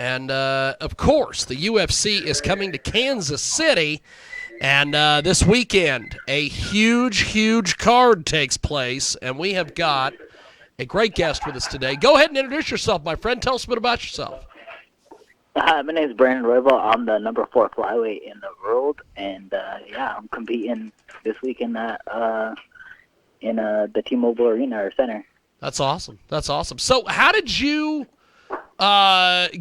And, of course, the UFC is coming to Kansas City. And this weekend, a huge, huge card takes place. And we have got a great guest with us today. Go ahead and introduce yourself, my friend. Tell us a bit about yourself. Hi, my name is Brandon Royval. I'm the number 4 flyweight in the world, and I'm competing this weekend in the T-Mobile Arena or Center. That's awesome. That's awesome. So, how did you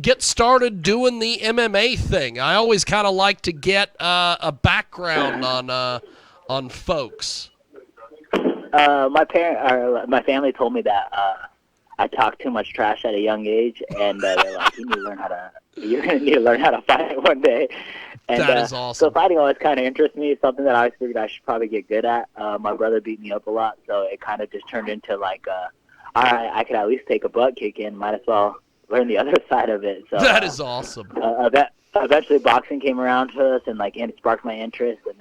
get started doing the MMA thing? I always kind of like to get a background on folks. My family told me that I talked too much trash at a young age, and they're like, you're going to need to learn how to fight one day. And, that is awesome. So fighting always kind of interests me. Something that I always figured I should probably get good at. My brother beat me up a lot, so it kind of just turned into like, all right, I could at least take a butt kick in. Might as well learn the other side of it. So that is awesome. Eventually, boxing came around to us, and it sparked my interest. And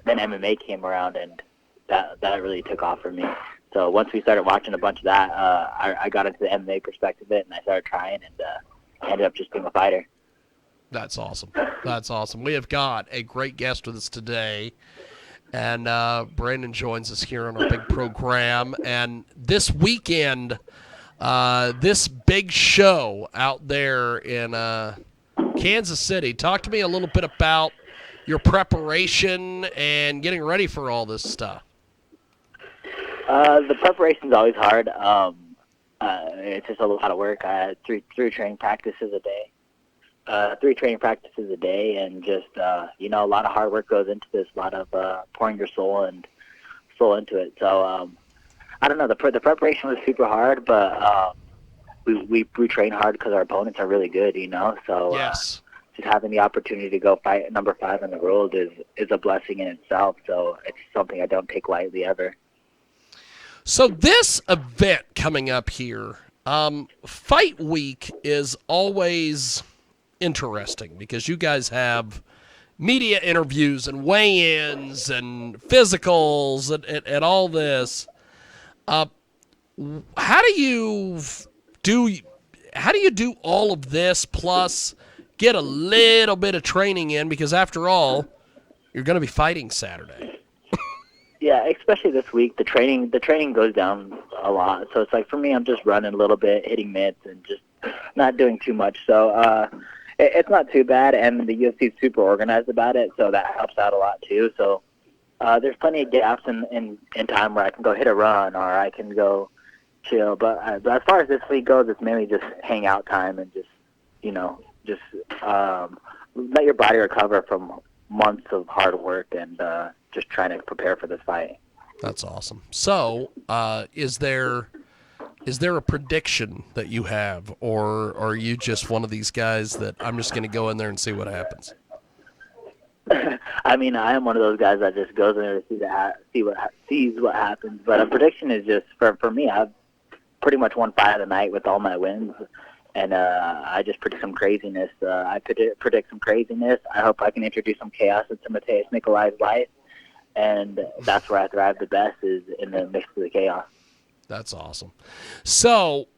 then MMA came around, and that really took off for me. So once we started watching a bunch of that, I got into the MMA perspective of it, and I started trying, and ended up just being a fighter. That's awesome. That's awesome. We have got a great guest with us today, and Brandon joins us here on our big program. And this weekend, this big show out there in Kansas City, talk to me a little bit about your preparation and getting ready for all this stuff. The preparation's always hard. It's just a lot of work. I had three training practices a day. 3 training practices a day, and just a lot of hard work goes into this. A lot of pouring your soul into it. So I don't know. The preparation was super hard, but we train hard because our opponents are really good. So yes. Just having the opportunity to go fight number 5 in the world is a blessing in itself. So it's something I don't take lightly ever. So this event coming up here, Fight Week is always interesting because you guys have media interviews and weigh-ins and physicals and all this. How do you do all of this plus get a little bit of training in, because after all, you're going to be fighting Saturday? Yeah, especially this week, the training goes down a lot. So it's like, for me, I'm just running a little bit, hitting mitts, and just not doing too much. So it's not too bad, and the UFC is super organized about it, so that helps out a lot too. So there's plenty of gaps in time where I can go hit a run or I can go chill. But as far as this week goes, it's mainly just hang out time and just let your body recover from months of hard work and just trying to prepare for this fight. That's awesome. So, is there a prediction that you have, or are you just one of these guys that I'm just going to go in there and see what happens? I mean, I am one of those guys that just goes in there to sees what happens. But a prediction is just for me. I've pretty much won fight of the night with all my wins, and I just predict some craziness. I predict some craziness. I hope I can introduce some chaos into Mateus Nikolai's life. And that's where I thrive the best, is in the mix of the chaos. That's awesome. So,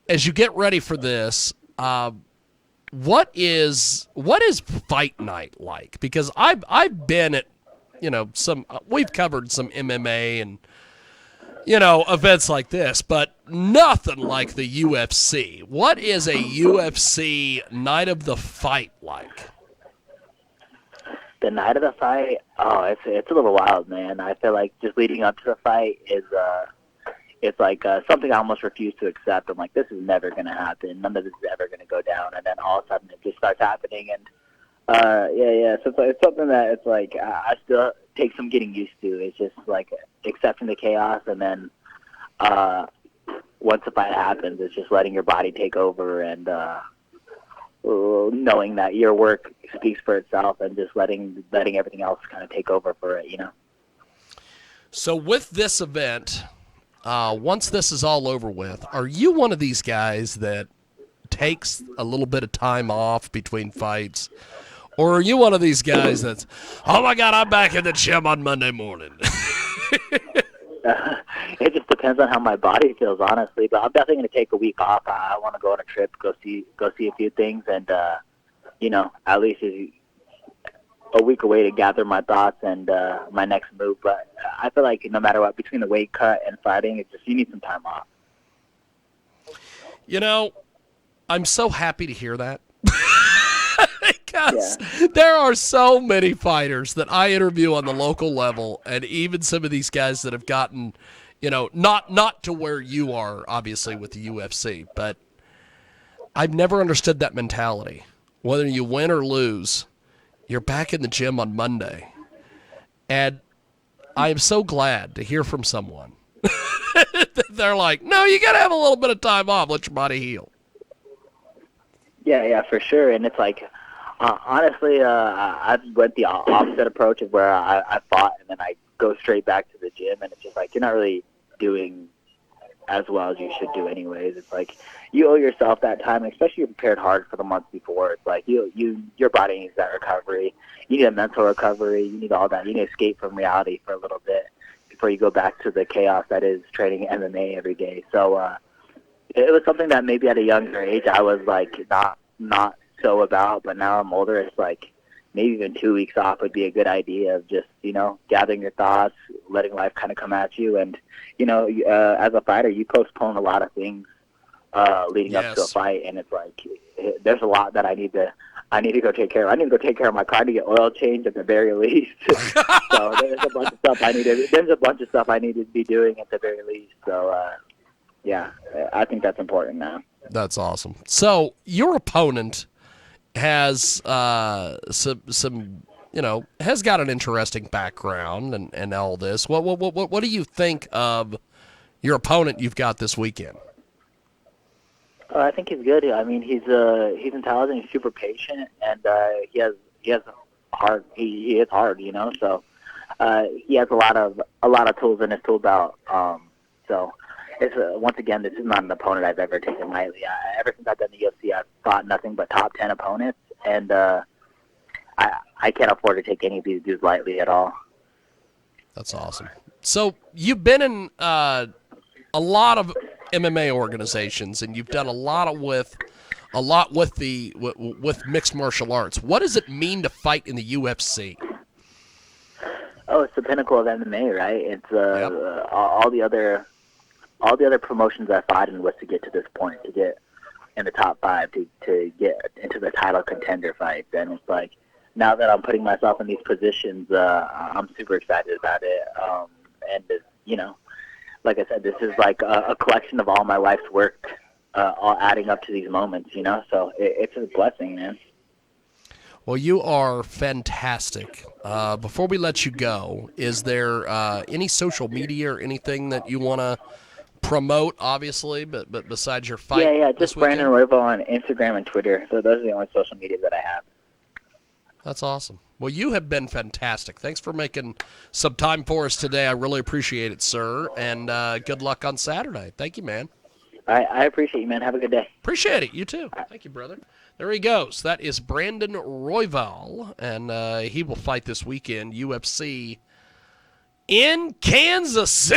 as you get ready for this, what is fight night like? Because I've been at, we've covered some MMA and events like this, but nothing like the UFC. What is a UFC night of the fight like? The night of the fight, it's a little wild, man. I feel like just leading up to the fight is it's like something I almost refuse to accept. I'm like, this is never going to happen. None of this is ever going to go down. And then all of a sudden it just starts happening. And so it's something that it's like I still take some getting used to. It's just like accepting the chaos, and then once the fight happens, it's just letting your body take over and knowing that your work speaks for itself, and just letting everything else kind of take over for it, So with this event, once this is all over with, are you one of these guys that takes a little bit of time off between fights? Or are you one of these guys that's, oh my God, I'm back in the gym on Monday morning? it just depends on how my body feels, honestly. But I'm definitely going to take a week off. I want to go on a trip, go see a few things, and at least a week away to gather my thoughts and my next move. But I feel like no matter what, between the weight cut and fighting, it's just you need some time off. I'm so happy to hear that. Because there are so many fighters that I interview on the local level, and even some of these guys that have gotten, not to where you are, obviously, with the UFC, but I've never understood that mentality. Whether you win or lose, you're back in the gym on Monday. And I am so glad to hear from someone. They're like, no, you got to have a little bit of time off, let your body heal. Yeah, for sure. And it's like, honestly, I went the opposite approach of where I fought and then I go straight back to the gym, and it's just like you're not really doing as well as you should do anyways. It's like you owe yourself that time, and especially you're prepared hard for the month before. It's like your body needs that recovery. You need a mental recovery. You need all that. You need to escape from reality for a little bit before you go back to the chaos that is training MMA every day. So it was something that maybe at a younger age I was like not so about, but now I'm older. It's like maybe even 2 weeks off would be a good idea of just gathering your thoughts, letting life kind of come at you, and as a fighter, you postpone a lot of things leading up to a fight, and it's like there's a lot that I need to go take care of. I need to go take care of my car to get oil changed at the very least. So there's a bunch of stuff I need to be doing at the very least. So yeah, I think that's important now. That's awesome. So your opponent has some has got an interesting background and all this. What do you think of your opponent you've got this weekend? I think he's good. I mean, he's intelligent. He's super patient, and he has hard. He is hard, So he has a lot of tools in his tool belt. So it's once again, this is not an opponent I've ever taken lightly. Ever since I've done the UFC, I've fought nothing but top 10 opponents, and I can't afford to take any of these dudes lightly at all. That's awesome. So you've been in a lot of MMA organizations, and you've done a lot with mixed martial arts. What does it mean to fight in the UFC? Oh, it's the pinnacle of MMA, right? It's all the other promotions I fought in was to get to this point, to get in the top 5, to get into the title contender fights. And it's like, now that I'm putting myself in these positions, I'm super excited about it. And like I said, this is like a collection of all my life's work, all adding up to these moments, So it's a blessing, man. Well, you are fantastic. Before we let you go, is there any social media or anything that you want to promote, obviously, but besides your fight? Yeah, just Brandon Royval on Instagram and Twitter. So those are the only social media that I have. That's awesome. Well, you have been fantastic. Thanks for making some time for us today. I really appreciate it, sir, and good luck on Saturday. Thank you, man. I appreciate you, man. Have a good day. Appreciate it. You too. Thank you, brother. There he goes. That is Brandon Royval, and he will fight this weekend, UFC in Kansas City.